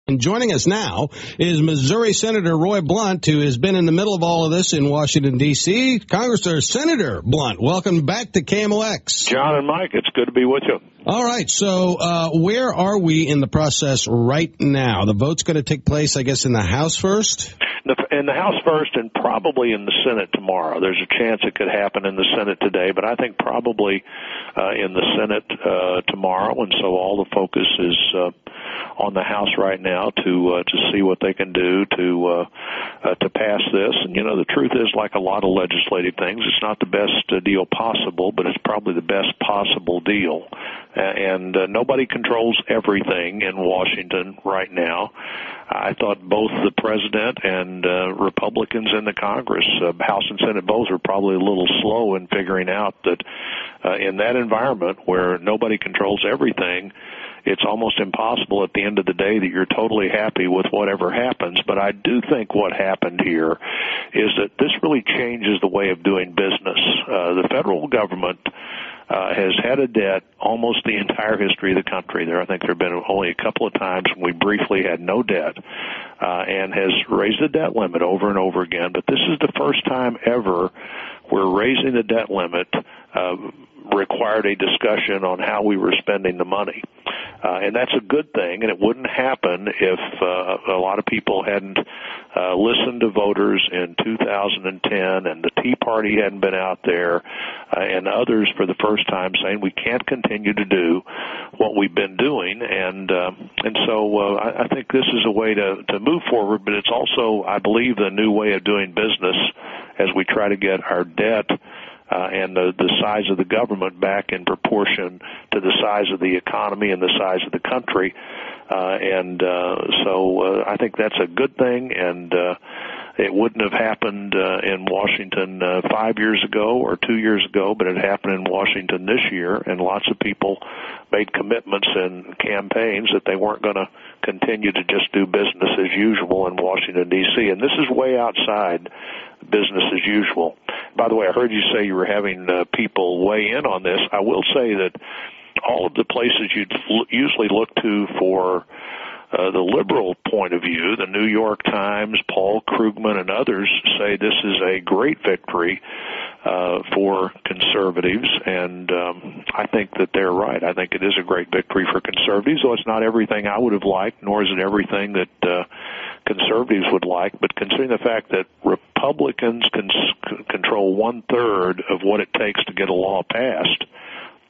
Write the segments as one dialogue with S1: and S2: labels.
S1: And joining us now is Missouri Senator Roy Blunt, who has been in the middle of all of this in Washington, D.C. Congressman Senator Blunt, welcome back to KMOX.
S2: John and Mike, it's good to be with you.
S1: All right, so where are we in the process right now? The vote's going to take place, I guess, in the House first?
S2: In the House first and probably in the Senate tomorrow. There's a chance it could happen in the Senate today, but I think probably in the Senate tomorrow, and so all the focus is on the House right now to see what they can do to pass this. And, you know, the truth is, like a lot of legislative things, it's not the best deal possible, but it's probably the best possible deal. And nobody controls everything in Washington right now. I thought both the president and Republicans in the Congress, House and Senate both, are probably a little slow in figuring out that in that environment where nobody controls everything, it's almost impossible at the end of the day that you're totally happy with whatever happens. But I do think what happened here is that this really changes the way of doing business. The federal government has had a debt almost the entire history of the country. I think there have been only a couple of times when we briefly had no debt, and has raised the debt limit over and over again. But this is the first time ever where raising the debt limit required a discussion on how we were spending the money. And that's a good thing, and it wouldn't happen if a lot of people hadn't listened to voters in 2010 and the Tea Party hadn't been out there and others for the first time saying we can't continue to do what we've been doing. And so I think this is a way to move forward, but it's also, I believe, the new way of doing business as we try to get our debt and the size of the government back in proportion to the size of the economy and the size of the country. So I think that's a good thing, and it wouldn't have happened in Washington 5 years ago or 2 years ago, but it happened in Washington this year, and lots of people made commitments in campaigns that they weren't going to continue to just do business as usual in Washington, D.C., and this is way outside business as usual. By the way, I heard you say you were having people weigh in on this. I will say that all of the places you'd usually look to for the liberal point of view, the New York Times, Paul Krugman, and others say this is a great victory for conservatives, and I think that they're right. I think it is a great victory for conservatives, though it's not everything I would have liked, nor is it everything that conservatives would like, but considering the fact that Republicans control one-third of what it takes to get a law passed,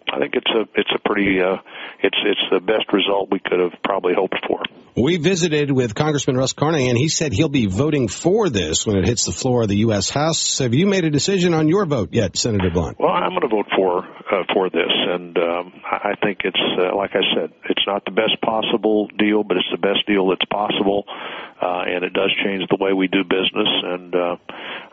S2: I think it's a pretty it's the best result we could have probably hoped for.
S1: We visited with Congressman Russ Carnahan. He said he'll be voting for this when it hits the floor of the U.S. House. Have you made a decision on your vote yet, Senator Blunt?
S2: Well, I'm going to vote for this, and I think it's like I said, it's not the best possible deal, but it's the best deal that's possible, and it does change the way we do business, and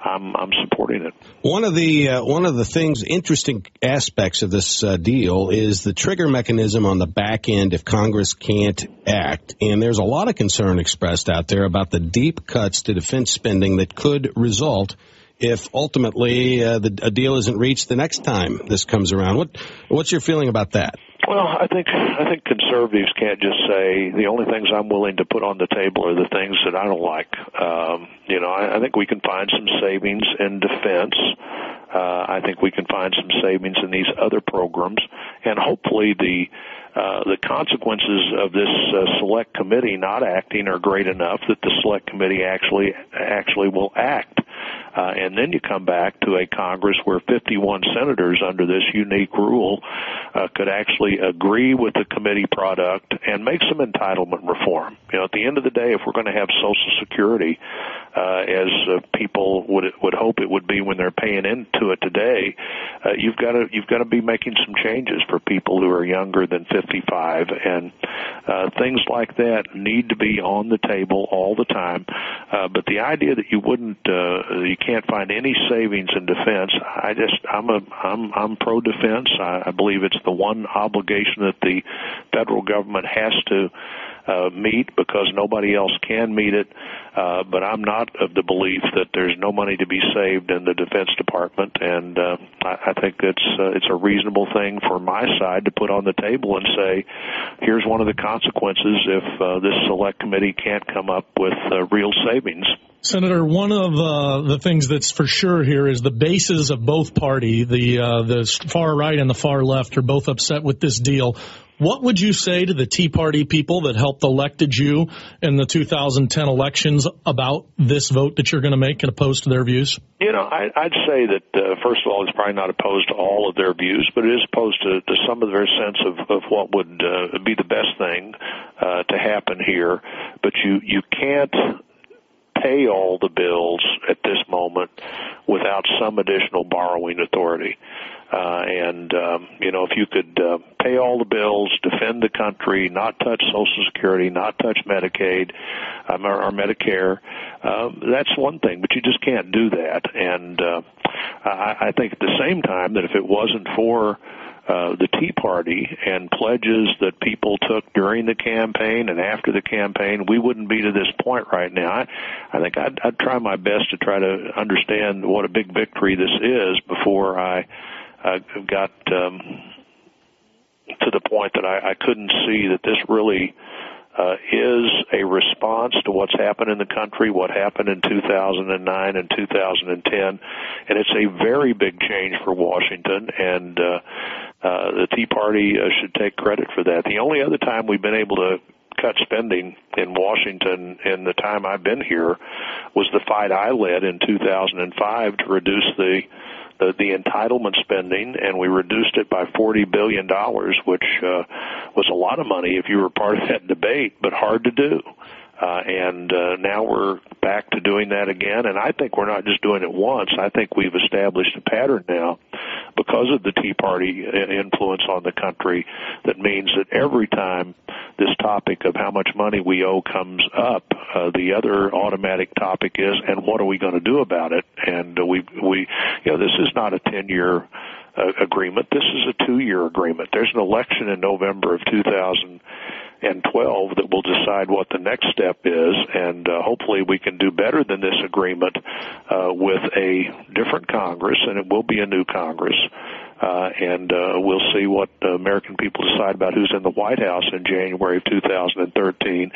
S2: I'm supporting it.
S1: One of the things, interesting aspects of this deal is the trigger mechanism on the back end if Congress can't act. And there's a lot of concern expressed out there about the deep cuts to defense spending that could result if ultimately a deal isn't reached the next time this comes around. What's your feeling about that?
S2: Well, I think conservatives can't just say the only things I'm willing to put on the table are the things that I don't like. I think we can find some savings in defense. I think we can find some savings in these other programs, and hopefully the consequences of this select committee not acting are great enough that the select committee actually will act. And then you come back to a Congress where 51 senators under this unique rule could actually agree with the committee product and make some entitlement reform. At the end of the day, if we're going to have Social Security as people would hope it would be when they're paying into it today, you've got to be making some changes for people who are younger than 55, and things like that need to be on the table all the time. But the idea that you can't find any savings in defense, I'm pro defense. I believe it's the one obligation that the federal government has to meet because nobody else can meet it. But I'm not of the belief that there's no money to be saved in the Defense Department, and I think it's a reasonable thing for my side to put on the table and say, here's one of the consequences if this select committee can't come up with real savings.
S3: Senator, one of the things that's for sure here is the bases of both party, the far right and the far left, are both upset with this deal. What would you say to the Tea Party people that helped elected you in the 2010 elections about this vote that you're going to make and opposed to their views?
S2: I'd say that, first of all, it's probably not opposed to all of their views, but it is opposed to some of their sense of what would be the best thing to happen here. But you can't pay all the bills at this moment without some additional borrowing authority. If you could pay all the bills, defend the country, not touch Social Security, not touch Medicaid or Medicare, that's one thing, but you just can't do that. And I think at the same time that if it wasn't for the Tea Party and pledges that people took during the campaign and after the campaign, we wouldn't be to this point right now. I think I'd try my best to try to understand what a big victory this is before I got to the point that I couldn't see that this really is a response to what's happened in the country, what happened in 2009 and 2010, and it's a very big change for Washington, and the Tea Party should take credit for that. The only other time we've been able to cut spending in Washington in the time I've been here was the fight I led in 2005 to reduce the entitlement spending, and we reduced it by $40 billion, which was a lot of money if you were part of that debate, but hard to do. Now we're back to doing that again, and I think we're not just doing it once. I think we've established a pattern now because of the Tea Party influence on the country that means that every time this topic of how much money we owe comes up, the other automatic topic is, and what are we going to do about it? And this is not a 10-year agreement. This is a 2-year agreement. There's an election in November of 2012 that will decide what the next step is, and hopefully we can do better than this agreement with a different Congress, and it will be a new Congress. We'll see what the American people decide about who's in the White House in January of 2013.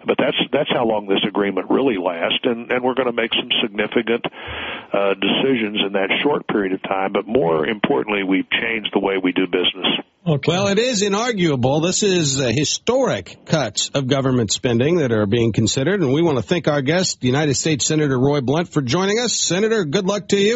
S2: But that's how long this agreement really lasts, and we're going to make some significant decisions in that short period of time. But more importantly, we've changed the way we do business.
S1: Okay. Well, it is inarguable. This is historic cuts of government spending that are being considered, and we want to thank our guest, United States Senator Roy Blunt, for joining us. Senator, good luck to you.